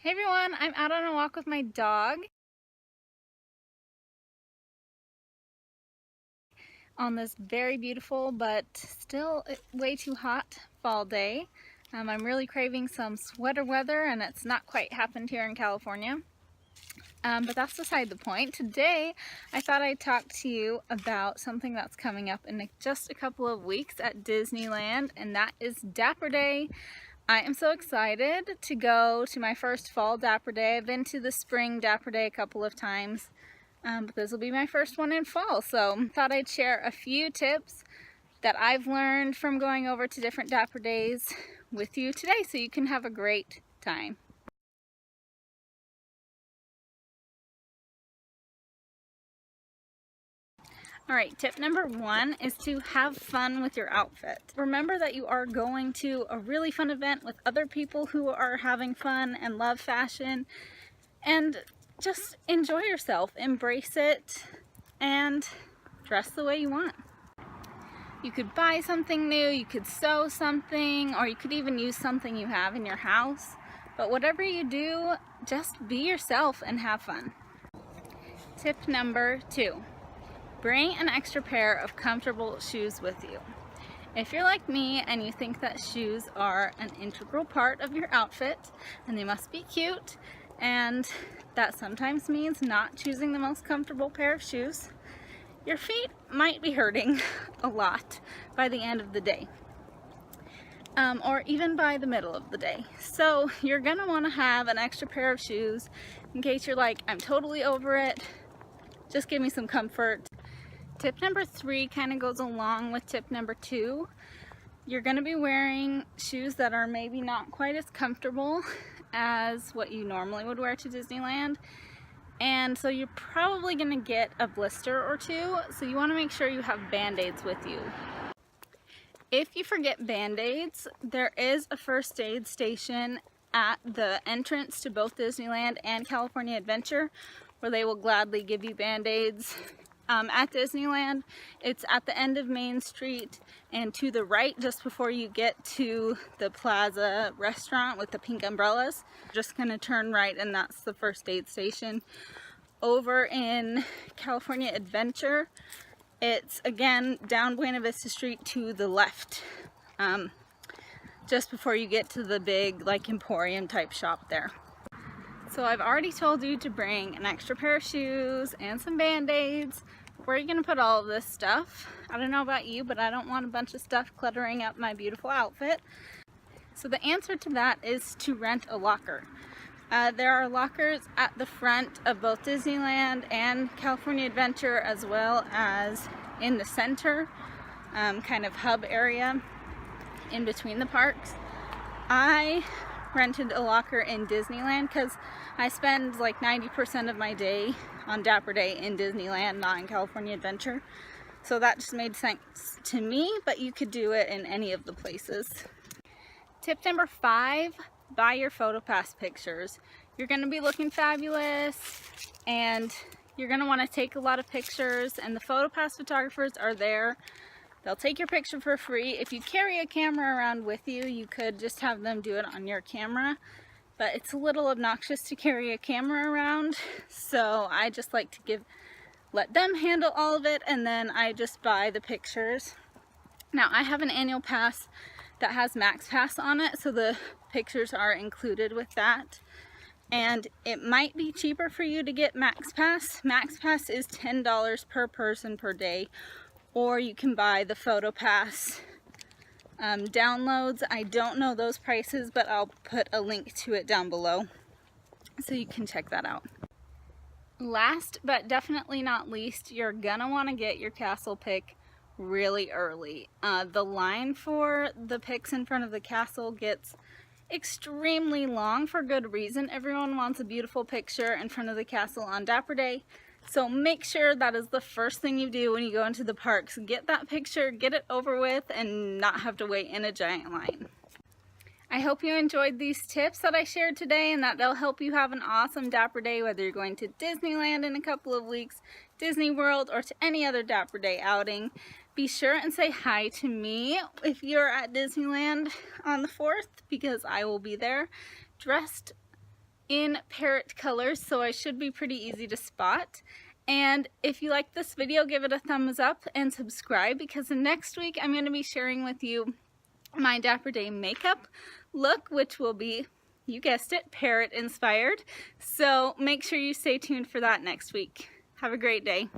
Hey everyone, I'm out on a walk with my dog on this very beautiful but still way too hot fall day. I'm really craving some sweater weather and it's not quite happened here in California. But that's beside the point. Today I thought I'd talk to you about something that's coming up in just a couple of weeks at Disneyland, and that is Dapper Day. I am so excited to go to my first fall Dapper Day. I've been to the spring Dapper Day a couple of times, but this will be my first one in fall. So thought I'd share a few tips that I've learned from going over to different Dapper Days with you today so you can have a great time. Alright, tip number one is to have fun with your outfit. Remember that you are going to a really fun event with other people who are having fun and love fashion, and just enjoy yourself, embrace it, and dress the way you want. You could buy something new, you could sew something, or you could even use something you have in your house. But whatever you do, just be yourself and have fun. Tip number two. Bring an extra pair of comfortable shoes with you. If you're like me and you think that shoes are an integral part of your outfit and they must be cute, and that sometimes means not choosing the most comfortable pair of shoes, your feet might be hurting a lot by the end of the day, or even by the middle of the day. So you're gonna want to have an extra pair of shoes in case you're like, I'm totally over it, just give me some comfort. Tip number three kind of goes along with tip number two. You're going to be wearing shoes that are maybe not quite as comfortable as what you normally would wear to Disneyland, and so you're probably going to get a blister or two, so you want to make sure you have band-aids with you. If you forget band-aids, there is a first aid station at the entrance to both Disneyland and California Adventure where they will gladly give you band-aids. At Disneyland, it's at the end of Main Street and to the right just before you get to the Plaza restaurant with the pink umbrellas. Just gonna turn right and that's the first aid station. Over in California Adventure, it's again down Buena Vista Street to the left, just before you get to the big like Emporium type shop there. So I've already told you to bring an extra pair of shoes and some band-aids. Where are you going to put all of this stuff? I don't know about you, but I don't want a bunch of stuff cluttering up my beautiful outfit. So the answer to that is to rent a locker. There are lockers at the front of both Disneyland and California Adventure, as well as in the center, kind of hub area in between the parks. I rented a locker in Disneyland because I spend like 90% of my day on Dapper Day in Disneyland, not in California Adventure. So that just made sense to me, but you could do it in any of the places. Tip number five, buy your PhotoPass pictures. You're going to be looking fabulous and you're going to want to take a lot of pictures, and the PhotoPass photographers are there. They'll take your picture for free. If you carry a camera around with you, you could just have them do it on your camera, but it's a little obnoxious to carry a camera around, so I just like to let them handle all of it, and then I just buy the pictures. Now I have an annual pass that has Max Pass on it, so the pictures are included with that, and it might be cheaper for you to get Max Pass. Max Pass is $10 per person per day, or you can buy the PhotoPass downloads. I don't know those prices, but I'll put a link to it down below so you can check that out. Last but definitely not least, you're gonna want to get your castle pick really early. The line for the picks in front of the castle gets extremely long for good reason. Everyone wants a beautiful picture in front of the castle on Dapper Day. So make sure that is the first thing you do when you go into the parks. Get that picture, get it over with, and not have to wait in a giant line. I hope you enjoyed these tips that I shared today and that they'll help you have an awesome Dapper Day, whether you're going to Disneyland in a couple of weeks, Disney World, or to any other Dapper Day outing. Be sure and say hi to me if you're at Disneyland on the 4th, because I will be there dressed in parrot colors, so I should be pretty easy to spot. And if you like this video, give it a thumbs up and subscribe, because next week I'm going to be sharing with you my Dapper Day makeup look, which will be, you guessed it, parrot inspired. So make sure you stay tuned for that next week. Have a great day.